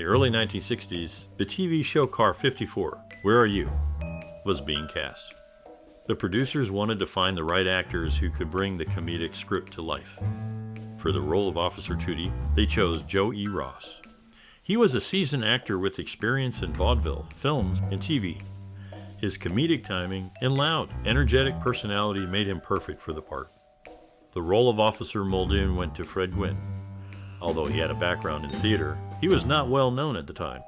the early 1960s, the TV show Car 54, Where Are You?, was being cast. The producers wanted to find the right actors who could bring the comedic script to life. For the role of Officer Toody, they chose Joe E. Ross. He was a seasoned actor with experience in vaudeville, films, and TV. His comedic timing and loud, energetic personality made him perfect for the part. The role of Officer Muldoon went to Fred Gwynne. Although he had a background in theater, he was not well known at the time.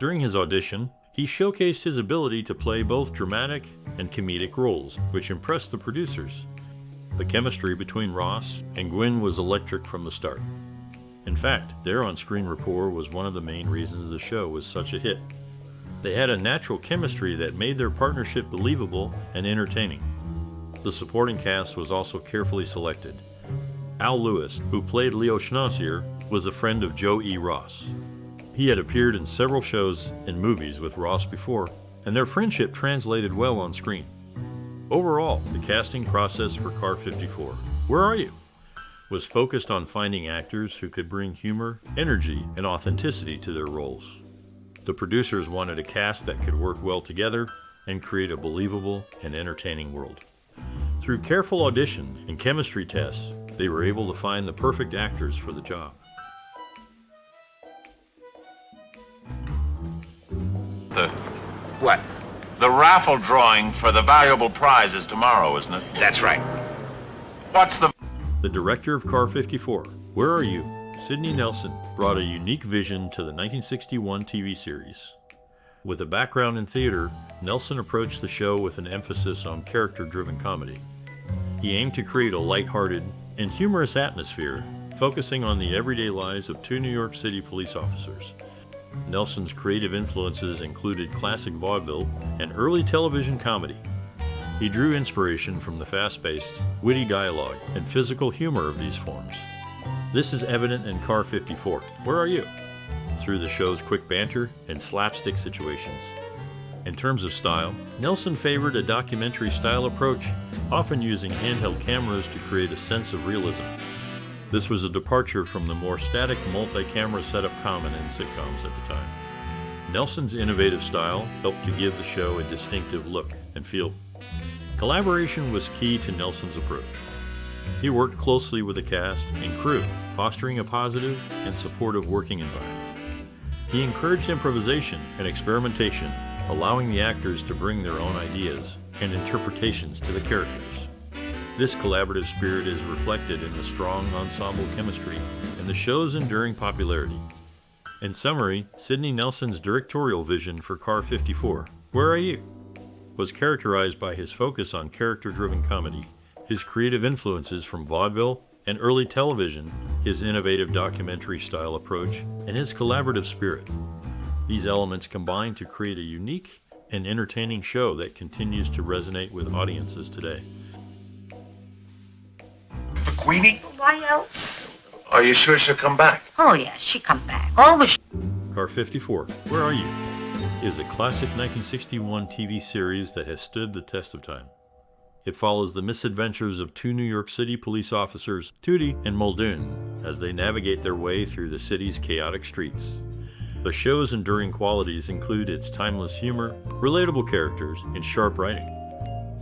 During his audition, he showcased his ability to play both dramatic and comedic roles, which impressed the producers. The chemistry between Ross and Gwynne was electric from the start. In fact, their on-screen rapport was one of the main reasons the show was such a hit. They had a natural chemistry that made their partnership believable and entertaining. The supporting cast was also carefully selected. Al Lewis, who played Leo Schnauser, was a friend of Joe E. Ross. He had appeared in several shows and movies with Ross before, and their friendship translated well on screen. Overall, the casting process for Car 54, Where Are You?, was focused on finding actors who could bring humor, energy, and authenticity to their roles. The producers wanted a cast that could work well together and create a believable and entertaining world. Through careful audition and chemistry tests, they were able to find the perfect actors for the job. What? The raffle drawing for the valuable prize is tomorrow, isn't it? That's right. What's the... The director of Car 54, Where Are You?, Sidney Nelson, brought a unique vision to the 1961 TV series. With a background in theater, Nelson approached the show with an emphasis on character-driven comedy. He aimed to create a lighthearted and humorous atmosphere, focusing on the everyday lives of two New York City police officers. Nelson's creative influences included classic vaudeville and early television comedy. He drew inspiration from the fast-paced, witty dialogue and physical humor of these forms. This is evident in Car 54, Where Are You?, through the show's quick banter and slapstick situations. In terms of style, Nelson favored a documentary-style approach, often using handheld cameras to create a sense of realism. This was a departure from the more static multi-camera setup common in sitcoms at the time. Nelson's innovative style helped to give the show a distinctive look and feel. Collaboration was key to Nelson's approach. He worked closely with the cast and crew, fostering a positive and supportive working environment. He encouraged improvisation and experimentation, allowing the actors to bring their own ideas and interpretations to the characters. This collaborative spirit is reflected in the strong ensemble chemistry and the show's enduring popularity. In summary, Sidney Nelson's directorial vision for Car 54, Where Are You?, was characterized by his focus on character-driven comedy, his creative influences from vaudeville and early television, his innovative documentary-style approach, and his collaborative spirit. These elements combine to create a unique and entertaining show that continues to resonate with audiences today. For Queenie? Why else? Are you sure she'll come back? Oh, yeah, she come back. Always. Car 54, Where Are You?, is a classic 1961 TV series that has stood the test of time. It follows the misadventures of two New York City police officers, Toody and Muldoon, as they navigate their way through the city's chaotic streets. The show's enduring qualities include its timeless humor, relatable characters, and sharp writing.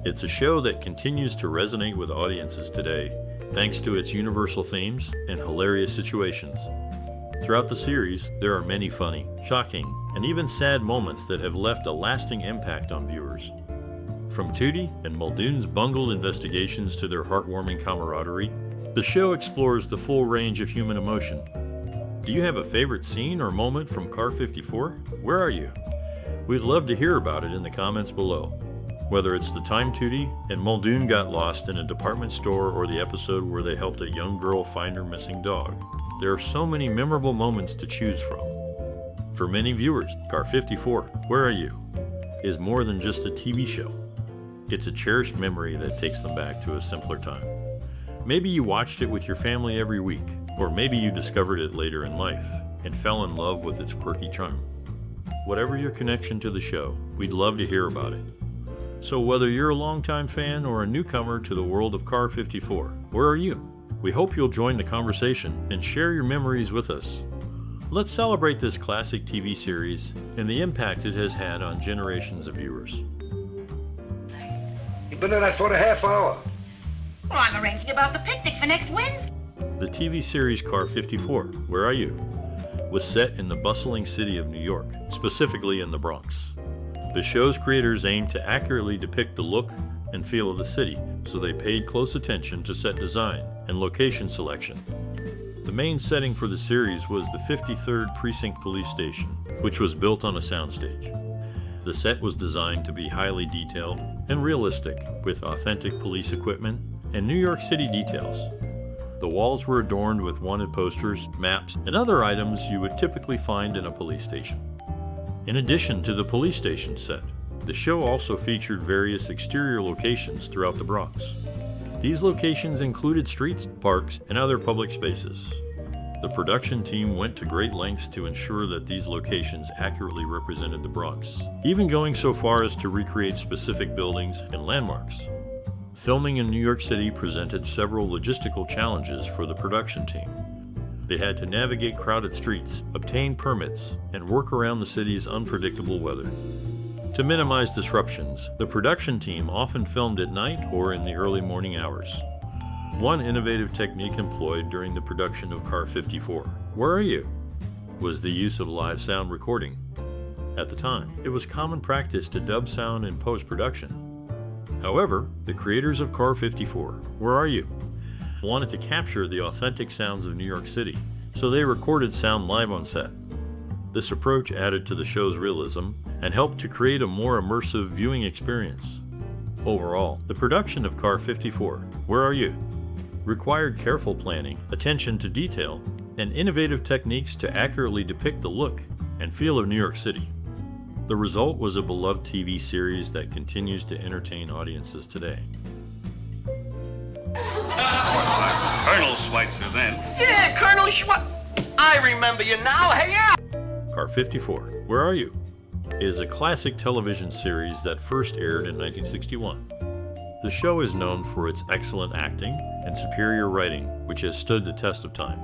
It's a show that continues to resonate with audiences today, thanks to its universal themes and hilarious situations. Throughout the series, there are many funny, shocking, and even sad moments that have left a lasting impact on viewers. From Toody and Muldoon's bungled investigations to their heartwarming camaraderie, the show explores the full range of human emotion. Do you have a favorite scene or moment from Car 54? Where are you? We'd love to hear about it in the comments below. Whether it's the time Toody and Muldoon got lost in a department store or the episode where they helped a young girl find her missing dog, there are so many memorable moments to choose from. For many viewers, Car 54, Where Are You?, is more than just a TV show. It's a cherished memory that takes them back to a simpler time. Maybe you watched it with your family every week, or maybe you discovered it later in life and fell in love with its quirky charm. Whatever your connection to the show, we'd love to hear about it. So whether you're a longtime fan or a newcomer to the world of Car 54, where are you? We hope you'll join the conversation and share your memories with us. Let's celebrate this classic TV series and the impact it has had on generations of viewers. You've been there that sort of half hour. Well, I'm arranging about the picnic for next Wednesday. The TV series Car 54, Where Are You?, was set in the bustling city of New York, specifically in the Bronx. The show's creators aimed to accurately depict the look and feel of the city, so they paid close attention to set design and location selection. The main setting for the series was the 53rd Precinct Police Station, which was built on a soundstage. The set was designed to be highly detailed and realistic, with authentic police equipment and New York City details. The walls were adorned with wanted posters, maps, and other items you would typically find in a police station. In addition to the police station set, the show also featured various exterior locations throughout the Bronx. These locations included streets, parks, and other public spaces. The production team went to great lengths to ensure that these locations accurately represented the Bronx, even going so far as to recreate specific buildings and landmarks. Filming in New York City presented several logistical challenges for the production team. They had to navigate crowded streets, obtain permits, and work around the city's unpredictable weather. To minimize disruptions, the production team often filmed at night or in the early morning hours. One innovative technique employed during the production of Car 54, Where Are You?, was the use of live sound recording. At the time, it was common practice to dub sound in post-production. However, the creators of Car 54, Where Are You?, wanted to capture the authentic sounds of New York City, so they recorded sound live on set. This approach added to the show's realism and helped to create a more immersive viewing experience. Overall, the production of Car 54, Where Are You?, required careful planning, attention to detail, and innovative techniques to accurately depict the look and feel of New York City. The result was a beloved TV series that continues to entertain audiences today. Colonel Schweitzer then. Yeah, Colonel I remember you now. Hey, yeah! Car 54, Where Are You?, is a classic television series that first aired in 1961. The show is known for its excellent acting and superior writing, which has stood the test of time.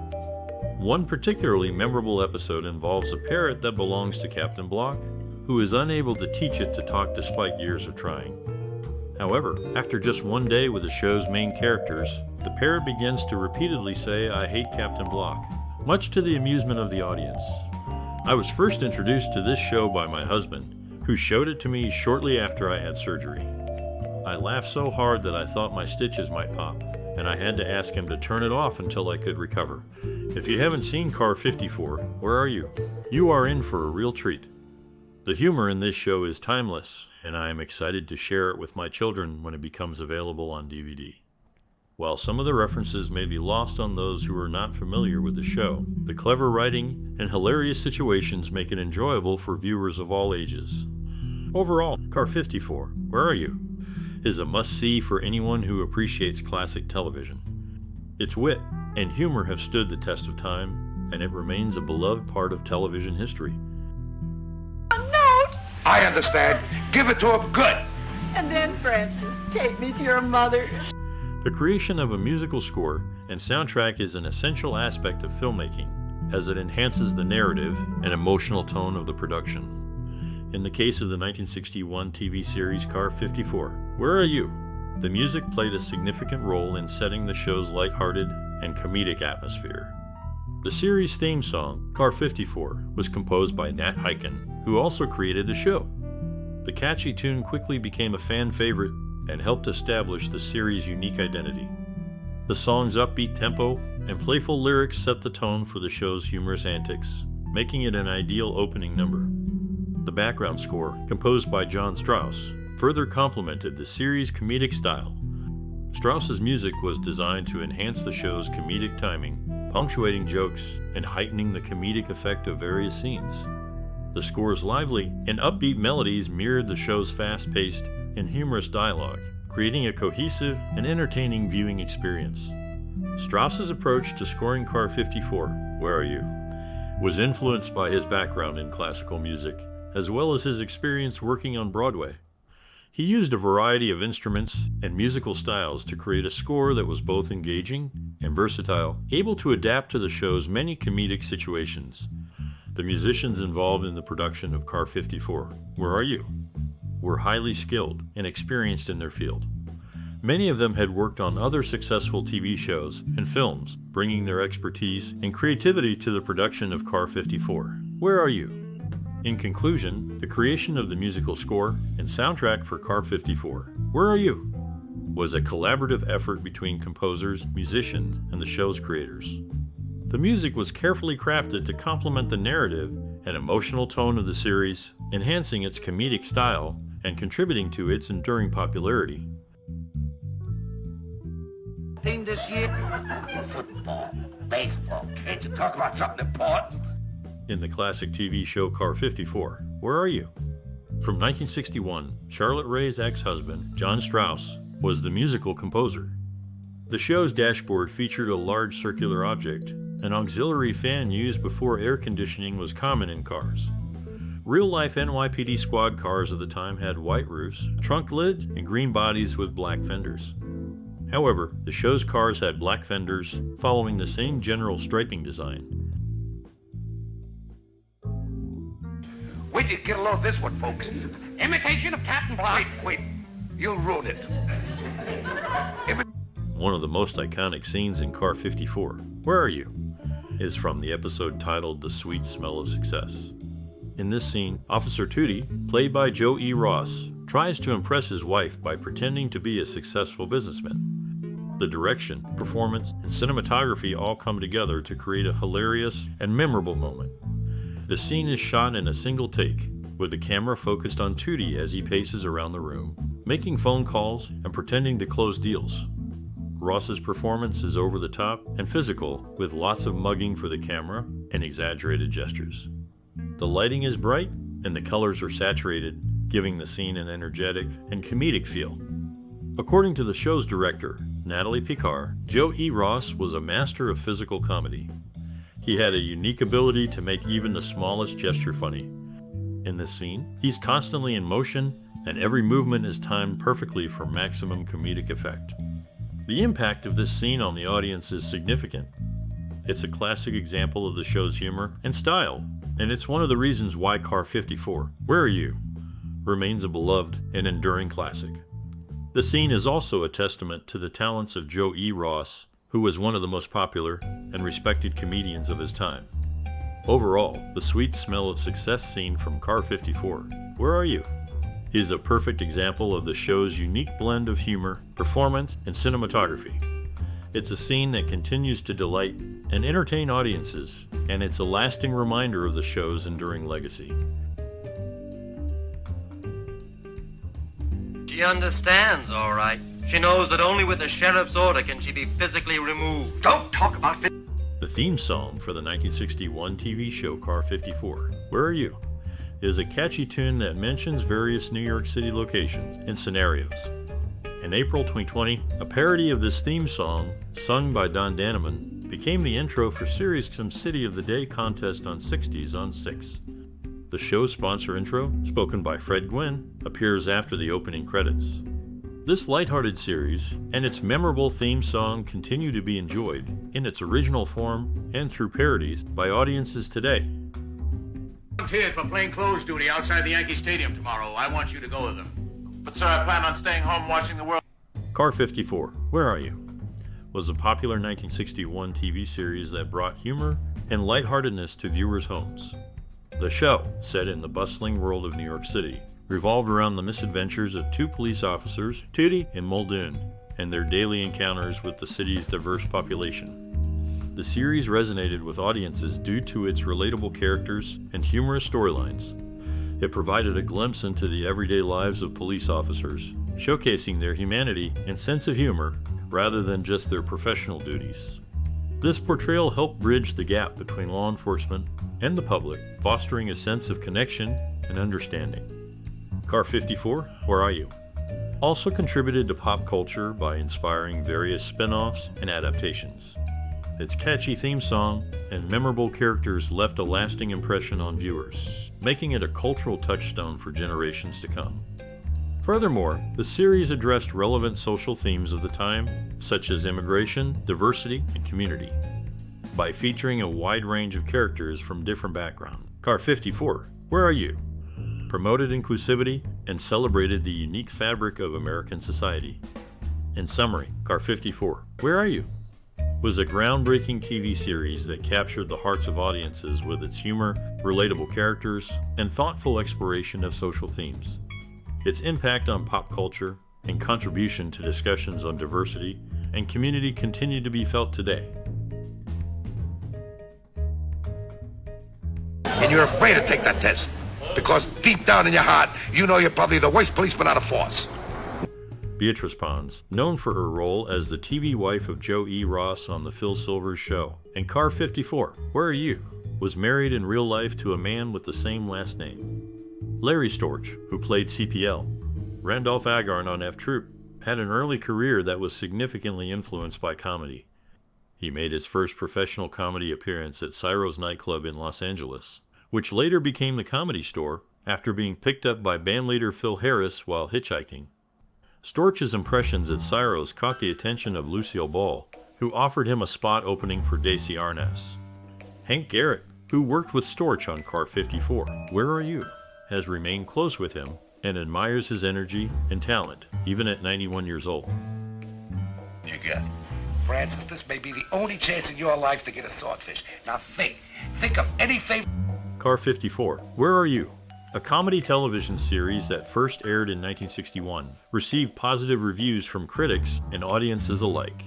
One particularly memorable episode involves a parrot that belongs to Captain Block, who is unable to teach it to talk despite years of trying. However, after just one day with the show's main characters, the parrot begins to repeatedly say, "I hate Captain Block," much to the amusement of the audience. I was first introduced to this show by my husband, who showed it to me shortly after I had surgery. I laughed so hard that I thought my stitches might pop, and I had to ask him to turn it off until I could recover. If you haven't seen Car 54, Where Are You?, you are in for a real treat. The humor in this show is timeless, and I am excited to share it with my children when it becomes available on DVD. While some of the references may be lost on those who are not familiar with the show, the clever writing and hilarious situations make it enjoyable for viewers of all ages. Overall, Car 54, Where Are You?, is a must-see for anyone who appreciates classic television. Its wit and humor have stood the test of time, and it remains a beloved part of television history. I understand. Give it to him good. And then, Francis, take me to your mother. The creation of a musical score and soundtrack is an essential aspect of filmmaking, as it enhances the narrative and emotional tone of the production. In the case of the 1961 TV series Car 54, Where Are You?, the music played a significant role in setting the show's lighthearted and comedic atmosphere. The series' theme song, Car 54, was composed by Nat Hiken, who also created the show. The catchy tune quickly became a fan favorite and helped establish the series' unique identity. The song's upbeat tempo and playful lyrics set the tone for the show's humorous antics, making it an ideal opening number. The background score, composed by John Strauss, further complemented the series' comedic style. Strauss's music was designed to enhance the show's comedic timing, punctuating jokes and heightening the comedic effect of various scenes. The score's lively and upbeat melodies mirrored the show's fast-paced and humorous dialogue, creating a cohesive and entertaining viewing experience. Strauss's approach to scoring Car 54, Where Are You?, was influenced by his background in classical music, as well as his experience working on Broadway. He used a variety of instruments and musical styles to create a score that was both engaging and versatile, able to adapt to the show's many comedic situations. The musicians involved in the production of Car 54, Where Are You?, were highly skilled and experienced in their field. Many of them had worked on other successful TV shows and films, bringing their expertise and creativity to the production of Car 54, Where Are You? In conclusion, the creation of the musical score and soundtrack for Car 54, Where Are You?, was a collaborative effort between composers, musicians, and the show's creators. The music was carefully crafted to complement the narrative and emotional tone of the series, enhancing its comedic style and contributing to its enduring popularity. Theme this year? Football, baseball. Can't you talk about something important? In the classic TV show Car 54, Where Are You? From 1961, Charlotte Ray's ex-husband, John Strauss, was the musical composer. The show's dashboard featured a large circular object, an auxiliary fan used before air conditioning was common in cars. Real-life NYPD squad cars of the time had white roofs, trunk lids, and green bodies with black fenders. However, the show's cars had black fenders, following the same general striping design. Wait till you get a load of this one, folks. Imitation of Captain Block. Wait. You'll ruin it. One of the most iconic scenes in Car 54, Where Are You?, is from the episode titled The Sweet Smell of Success. In this scene, Officer Toody, played by Joe E. Ross, tries to impress his wife by pretending to be a successful businessman. The direction, performance, and cinematography all come together to create a hilarious and memorable moment. The scene is shot in a single take, with the camera focused on Toody as he paces around the room, making phone calls and pretending to close deals. Ross's performance is over the top and physical, with lots of mugging for the camera and exaggerated gestures. The lighting is bright and the colors are saturated, giving the scene an energetic and comedic feel. According to the show's director, Natalie Picard, Joe E. Ross was a master of physical comedy. He had a unique ability to make even the smallest gesture funny. In this scene, he's constantly in motion, and every movement is timed perfectly for maximum comedic effect. The impact of this scene on the audience is significant. It's a classic example of the show's humor and style, and it's one of the reasons why Car 54, Where Are You?, remains a beloved and enduring classic. The scene is also a testament to the talents of Joe E. Ross, who was one of the most popular and respected comedians of his time. Overall, the Sweet Smell of Success scene from Car 54, Where Are You?, is a perfect example of the show's unique blend of humor, performance, and cinematography. It's a scene that continues to delight and entertain audiences, and it's a lasting reminder of the show's enduring legacy. She understands, all right. She knows that only with the sheriff's order can she be physically removed. Don't talk about this. The theme song for the 1961 TV show Car 54, Where Are You?, is a catchy tune that mentions various New York City locations and scenarios. In April 2020, a parody of this theme song, sung by Don Daneman, became the intro for Sirius XM's City of the Day contest on 60s on 6. The show's sponsor intro, spoken by Fred Gwynne, appears after the opening credits. This lighthearted series and its memorable theme song continue to be enjoyed in its original form and through parodies by audiences today. Volunteered for plainclothes duty outside the Yankee Stadium tomorrow. I want you to go with them. But sir, I plan on staying home watching the world. Car 54, Where Are You?, was a popular 1961 TV series that brought humor and lightheartedness to viewers' homes. The show, set in the bustling world of New York City, revolved around the misadventures of two police officers, Toody and Muldoon, and their daily encounters with the city's diverse population. The series resonated with audiences due to its relatable characters and humorous storylines. It provided a glimpse into the everyday lives of police officers, showcasing their humanity and sense of humor rather than just their professional duties. This portrayal helped bridge the gap between law enforcement and the public, fostering a sense of connection and understanding. Car 54, Where Are You?, also contributed to pop culture by inspiring various spin-offs and adaptations. Its catchy theme song and memorable characters left a lasting impression on viewers, making it a cultural touchstone for generations to come. Furthermore, the series addressed relevant social themes of the time, such as immigration, diversity, and community. by featuring a wide range of characters from different backgrounds. Car 54, Where Are You? Promoted inclusivity and celebrated the unique fabric of American society. In summary, Car 54, Where Are You? Was a groundbreaking TV series that captured the hearts of audiences with its humor, relatable characters, and thoughtful exploration of social themes. Its impact on pop culture and contribution to discussions on diversity and community continue to be felt today. And you're afraid to take that test because deep down in your heart, you know you're probably the worst policeman on the force. Beatrice Pons, known for her role as the TV wife of Joe E. Ross on The Phil Silvers Show, and Car 54, Where Are You?, was married in real life to a man with the same last name. Larry Storch, who played CPL, Randolph Agarn on F Troop, had an early career that was significantly influenced by comedy. He made his first professional comedy appearance at Cyro's nightclub in Los Angeles, which later became the Comedy Store after being picked up by bandleader Phil Harris while hitchhiking. Storch's impressions at Cyro's caught the attention of Lucille Ball, who offered him a spot opening for Dacey Arnaz. Hank Garrett, who worked with Storch on Car 54, Where Are You?, has remained close with him and admires his energy and talent, even at 91 years old. You get it. Francis, this may be the only chance in your life to get a swordfish. Now think of any favorite... Car 54, Where Are You?, a comedy television series that first aired in 1961, received positive reviews from critics and audiences alike.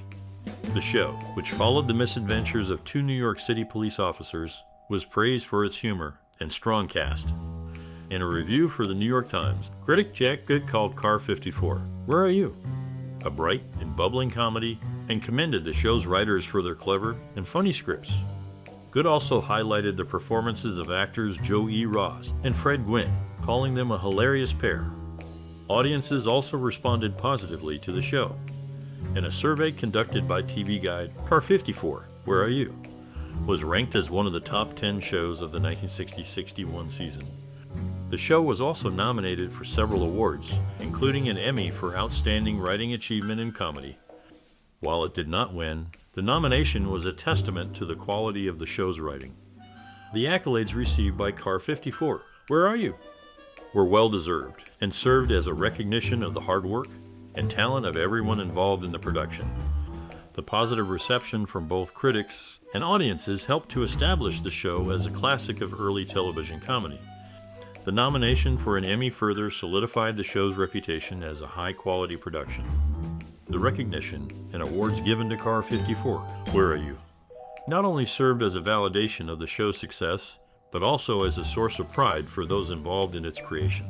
The show, which followed the misadventures of two New York City police officers, was praised for its humor and strong cast. In a review for the New York Times, critic Jack Good called Car 54, Where Are You?, a bright and bubbling comedy, and commended the show's writers for their clever and funny scripts. Good also highlighted the performances of actors Joe E. Ross and Fred Gwynne, calling them a hilarious pair. Audiences also responded positively to the show. In a survey conducted by TV Guide, Car 54, Where Are You?, was ranked as one of the top 10 shows of the 1960-61 season. The show was also nominated for several awards, including an Emmy for Outstanding Writing Achievement in Comedy. While it did not win, the nomination was a testament to the quality of the show's writing. The accolades received by Car 54, Where Are You?, were well-deserved and served as a recognition of the hard work and talent of everyone involved in the production. The positive reception from both critics and audiences helped to establish the show as a classic of early television comedy. The nomination for an Emmy further solidified the show's reputation as a high-quality production. The recognition and awards given to Car 54, Where Are You?, not only served as a validation of the show's success, but also as a source of pride for those involved in its creation.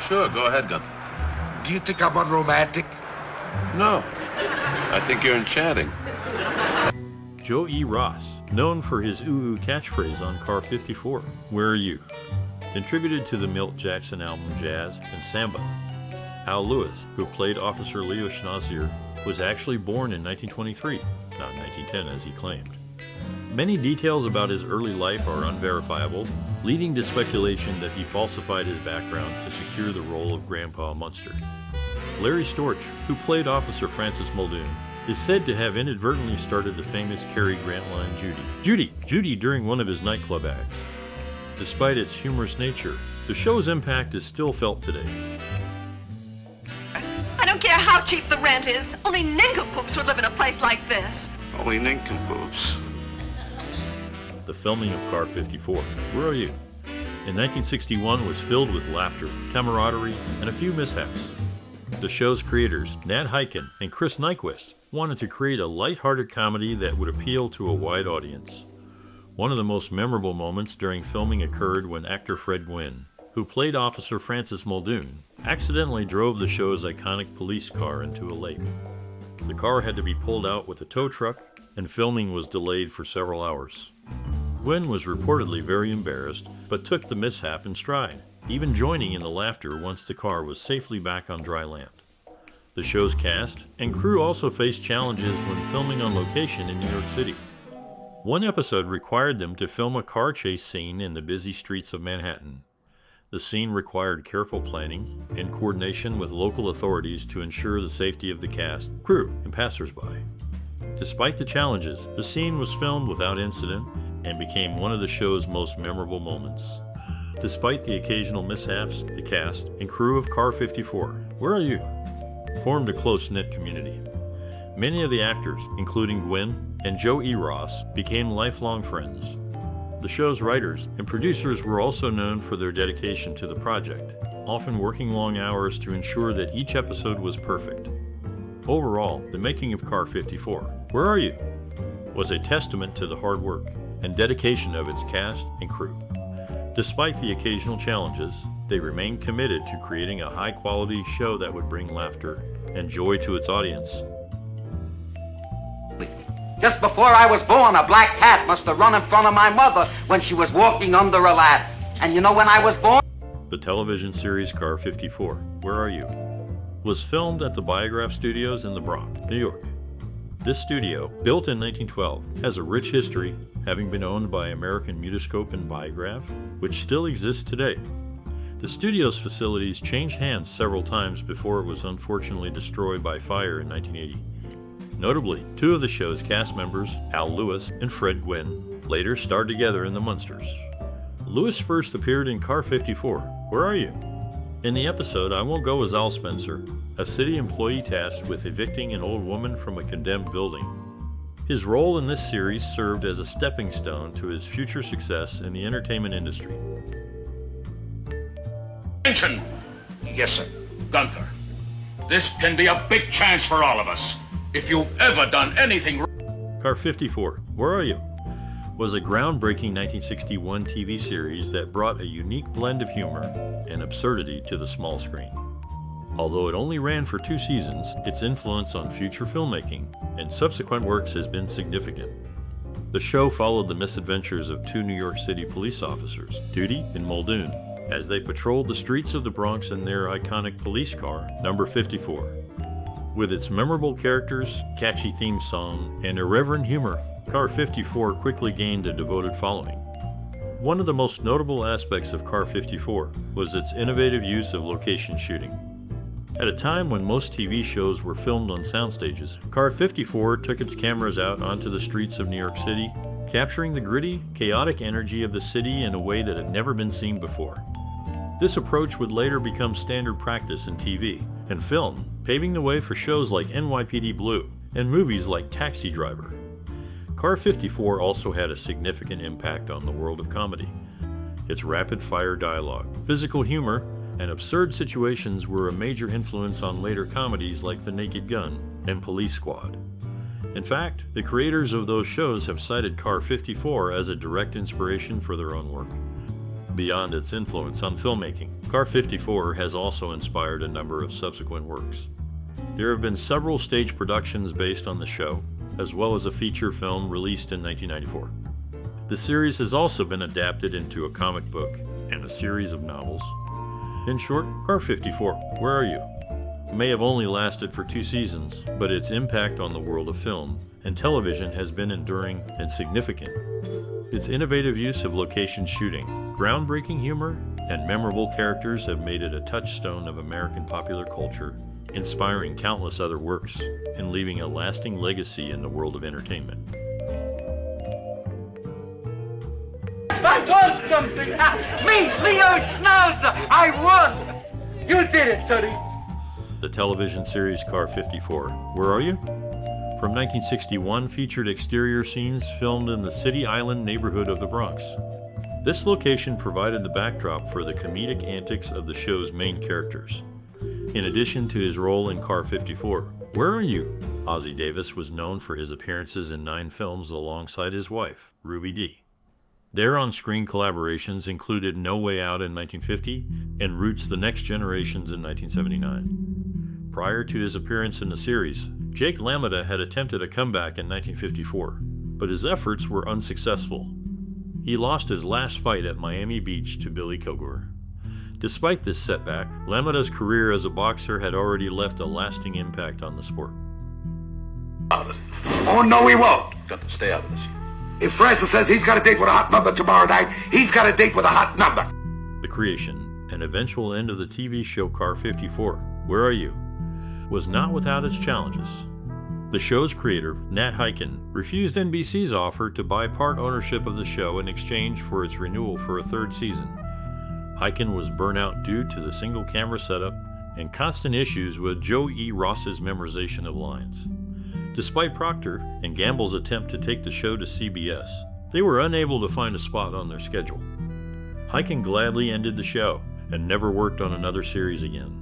Sure, go ahead, Gunther. Do you think I'm unromantic? No. I think you're enchanting. Joe E. Ross, known for his ooh-ooh catchphrase on Car 54, Where Are You?, contributed to the Milt Jackson album Jazz and Samba. Al Lewis, who played Officer Leo Schnauser, was actually born in 1923, not 1910 as he claimed. Many details about his early life are unverifiable, leading to speculation that he falsified his background to secure the role of Grandpa Munster. Larry Storch, who played Officer Francis Muldoon, is said to have inadvertently started the famous Cary Grant line Judy during one of his nightclub acts. Despite its humorous nature, the show's impact is still felt today. I don't care how cheap the rent is. Only nincompoops would live in a place like this. Only nincompoops. The filming of Car 54, Where Are You?, in 1961 was filled with laughter, camaraderie, and a few mishaps. The show's creators, Nat Hiken and Chris Nyquist, wanted to create a light-hearted comedy that would appeal to a wide audience. One of the most memorable moments during filming occurred when actor Fred Gwynne, who played Officer Francis Muldoon, accidentally drove the show's iconic police car into a lake. The car had to be pulled out with a tow truck, and filming was delayed for several hours. Gwynne was reportedly very embarrassed, but took the mishap in stride, even joining in the laughter once the car was safely back on dry land. The show's cast and crew also faced challenges when filming on location in New York City. One episode required them to film a car chase scene in the busy streets of Manhattan. The scene required careful planning and coordination with local authorities to ensure the safety of the cast, crew, and passersby. Despite the challenges, the scene was filmed without incident and became one of the show's most memorable moments. Despite the occasional mishaps, the cast and crew of Car 54, Where Are You?, formed a close-knit community. Many of the actors, including Gwynne and Joe E. Ross, became lifelong friends. The show's writers and producers were also known for their dedication to the project, often working long hours to ensure that each episode was perfect. Overall, the making of Car 54, Where Are You?, was a testament to the hard work and dedication of its cast and crew. Despite the occasional challenges, they remained committed to creating a high-quality show that would bring laughter and joy to its audience. Just before I was born, a black cat must have run in front of my mother when she was walking under a ladder. And you know when I was born? The television series Car 54, Where Are You?, was filmed at the Biograph Studios in the Bronx, New York. This studio, built in 1912, has a rich history, having been owned by American Mutoscope and Biograph, which still exists today. The studio's facilities changed hands several times before it was unfortunately destroyed by fire in 1980. Notably, two of the show's cast members, Al Lewis and Fred Gwynne, later starred together in The Munsters. Lewis first appeared in Car 54, Where Are You?, in the episode I Won't Go as Al Spencer, a city employee tasked with evicting an old woman from a condemned building. His role in this series served as a stepping stone to his future success in the entertainment industry. Attention! Yes, sir. Gunther, this can be a big chance for all of us. If you've ever done anything wrong... Car 54, Where Are You?, was a groundbreaking 1961 TV series that brought a unique blend of humor and absurdity to the small screen. Although it only ran for 2 seasons, its influence on future filmmaking and subsequent works has been significant. The show followed the misadventures of 2 New York City police officers, Toody and Muldoon, as they patrolled the streets of the Bronx in their iconic police car, number 54. With its memorable characters, catchy theme song, and irreverent humor, Car 54 quickly gained a devoted following. One of the most notable aspects of Car 54 was its innovative use of location shooting. At a time when most TV shows were filmed on soundstages, Car 54 took its cameras out onto the streets of New York City, capturing the gritty, chaotic energy of the city in a way that had never been seen before. This approach would later become standard practice in TV and film, paving the way for shows like NYPD Blue and movies like Taxi Driver. Car 54 also had a significant impact on the world of comedy. Its rapid-fire dialogue, physical humor, and absurd situations were a major influence on later comedies like The Naked Gun and Police Squad. In fact, the creators of those shows have cited Car 54 as a direct inspiration for their own work. Beyond its influence on filmmaking, Car 54 has also inspired a number of subsequent works. There have been several stage productions based on the show, as well as a feature film released in 1994. The series has also been adapted into a comic book and a series of novels. In short, Car 54, Where Are You?, may have only lasted for 2 seasons, but its impact on the world of film and television has been enduring and significant. Its innovative use of location shooting, groundbreaking humor, and memorable characters have made it a touchstone of American popular culture, inspiring countless other works and leaving a lasting legacy in the world of entertainment. I won something! Me, Leo Schnauser! I won! You did it, Toody! The television series Car 54, Where Are You?, from 1961 featured exterior scenes filmed in the City Island neighborhood of the Bronx. This location provided the backdrop for the comedic antics of the show's main characters. In addition to his role in Car 54, Where Are You?, Ossie Davis was known for his appearances in 9 films alongside his wife, Ruby Dee. Their on-screen collaborations included No Way Out in 1950 and Roots: The Next Generations in 1979. Prior to his appearance in the series, Jake LaMotta had attempted a comeback in 1954, but his efforts were unsuccessful. He lost his last fight at Miami Beach to Billy Kilgore. Despite this setback, LaMotta's career as a boxer had already left a lasting impact on the sport. Oh, no, he won't. Got to stay out of this. If Francis says he's got a date with a hot number tomorrow night, he's got a date with a hot number. The creation and eventual end of the TV show Car 54, Where Are You?, was not without its challenges. The show's creator, Nat Hiken, refused NBC's offer to buy part ownership of the show in exchange for its renewal for a third season. Hiken was burnt out due to the single camera setup and constant issues with Joe E. Ross's memorization of lines. Despite Proctor and Gamble's attempt to take the show to CBS, they were unable to find a spot on their schedule. Hiken gladly ended the show and never worked on another series again.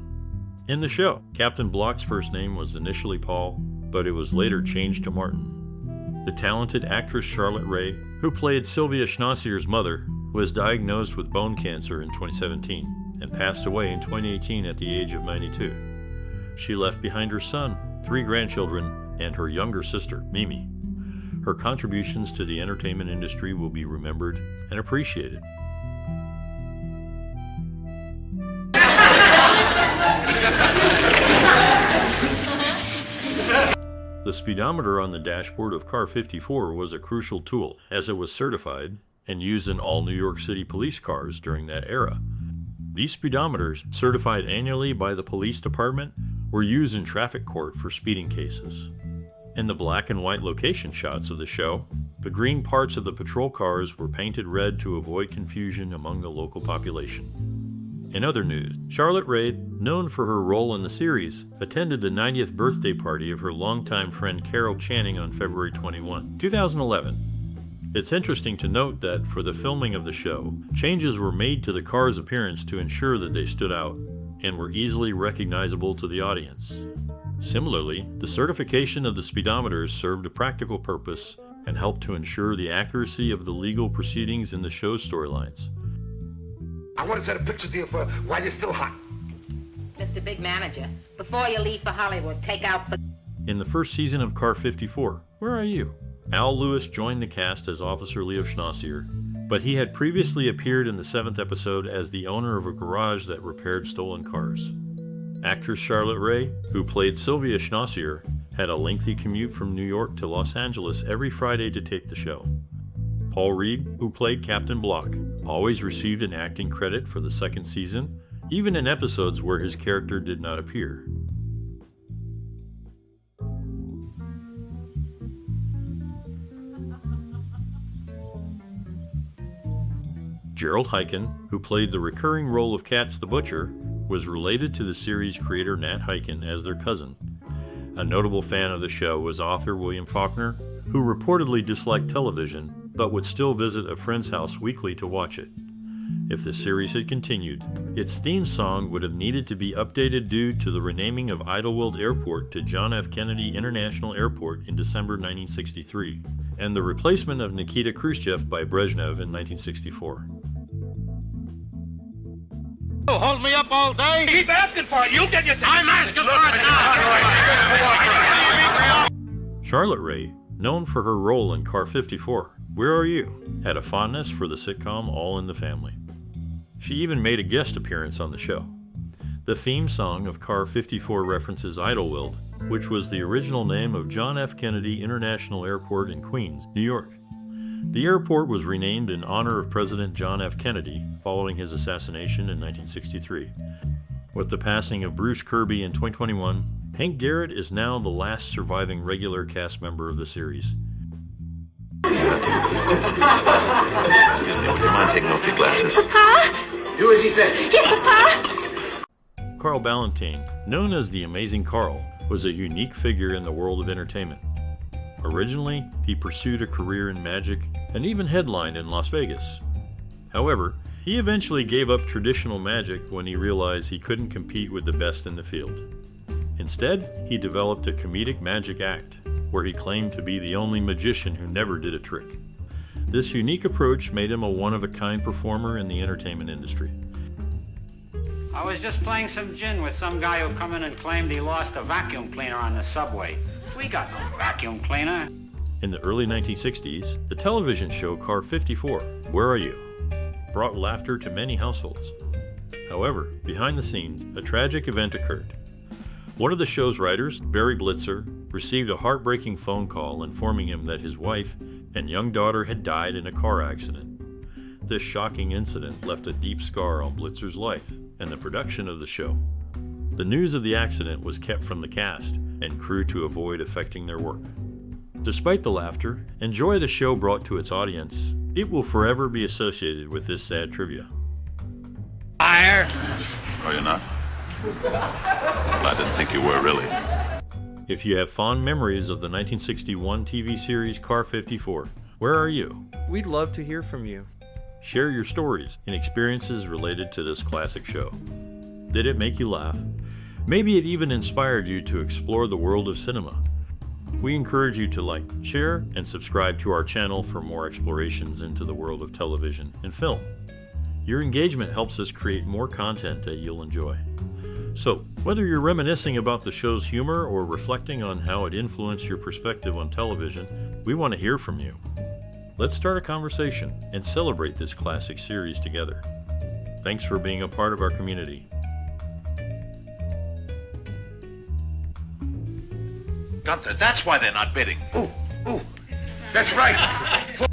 In the show, Captain Block's first name was initially Paul, but it was later changed to Martin. The talented actress Charlotte Rae, who played Sylvia Schnauzer's mother, was diagnosed with bone cancer in 2017 and passed away in 2018 at the age of 92. She left behind her son, 3 grandchildren, and her younger sister, Mimi. Her contributions to the entertainment industry will be remembered and appreciated. The speedometer on the dashboard of Car 54 was a crucial tool, as it was certified and used in all New York City police cars during that era. These speedometers, certified annually by the police department, were used in traffic court for speeding cases. In the black and white location shots of the show, the green parts of the patrol cars were painted red to avoid confusion among the local population. In other news, Charlotte Rae, known for her role in the series, attended the 90th birthday party of her longtime friend Carol Channing on February 21, 2011. It's interesting to note that for the filming of the show, changes were made to the cars' appearance to ensure that they stood out and were easily recognizable to the audience. Similarly, the certification of the speedometers served a practical purpose and helped to ensure the accuracy of the legal proceedings in the show's storylines. I want to set a picture deal for while you're still hot. Mr. Big Manager, before you leave for Hollywood, take out the... In the first season of Car 54, Where Are You?, Al Lewis joined the cast as Officer Leo Schnauser, but he had previously appeared in the 7th episode as the owner of a garage that repaired stolen cars. Actress Charlotte Rae, who played Sylvia Schnauser, had a lengthy commute from New York to Los Angeles every Friday to tape the show. Paul Reed, who played Captain Block, always received an acting credit for the second season, even in episodes where his character did not appear. Gerald Hiken, who played the recurring role of Katz the Butcher, was related to the series creator Nat Hiken as their cousin. A notable fan of the show was author William Faulkner, who reportedly disliked television, but would still visit a friend's house weekly to watch it. If the series had continued, its theme song would have needed to be updated due to the renaming of Idlewild Airport to John F. Kennedy International Airport in December 1963, and the replacement of Nikita Khrushchev by Brezhnev in 1964. Hold me up all day? Keep asking for it. You get your I'm asking for it now. Charlotte Rae, known for her role in Car 54, Where Are You?, had a fondness for the sitcom All in the Family. She even made a guest appearance on the show. The theme song of Car 54 references Idlewild, which was the original name of John F. Kennedy International Airport in Queens, New York. The airport was renamed in honor of President John F. Kennedy following his assassination in 1963. With the passing of Bruce Kirby in 2021, Hank Garrett is now the last surviving regular cast member of the series. Excuse me, would you mind taking off your glasses? Papa? Do as he said. Yes, Papa? Carl Ballantine, known as the Amazing Carl, was a unique figure in the world of entertainment. Originally, he pursued a career in magic and even headlined in Las Vegas. However, he eventually gave up traditional magic when he realized he couldn't compete with the best in the field. Instead, he developed a comedic magic act, where he claimed to be the only magician who never did a trick. This unique approach made him a one-of-a-kind performer in the entertainment industry. I was just playing some gin with some guy who come in and claimed he lost a vacuum cleaner on the subway. We got no vacuum cleaner. In the early 1960s, the television show Car 54, Where Are You?, brought laughter to many households. However, behind the scenes, a tragic event occurred. One of the show's writers, Barry Blitzer, received a heartbreaking phone call informing him that his wife and young daughter had died in a car accident. This shocking incident left a deep scar on Blitzer's life. and the production of the show. The news of the accident was kept from the cast and crew to avoid affecting their work. Despite the laughter and joy the show brought to its audience, it will forever be associated with this sad trivia. Fire! Oh, you're not? I didn't think you were, really. If you have fond memories of the 1961 TV series Car 54, where are you? We'd love to hear from you. Share your stories and experiences related to this classic show. Did it make you laugh? Maybe it even inspired you to explore the world of cinema. We encourage you to like, share, and subscribe to our channel for more explorations into the world of television and film. Your engagement helps us create more content that you'll enjoy. So, whether you're reminiscing about the show's humor or reflecting on how it influenced your perspective on television, we want to hear from you. Let's start a conversation and celebrate this classic series together. Thanks for being a part of our community. Gunther, that's why they're not bidding. Ooh, that's right.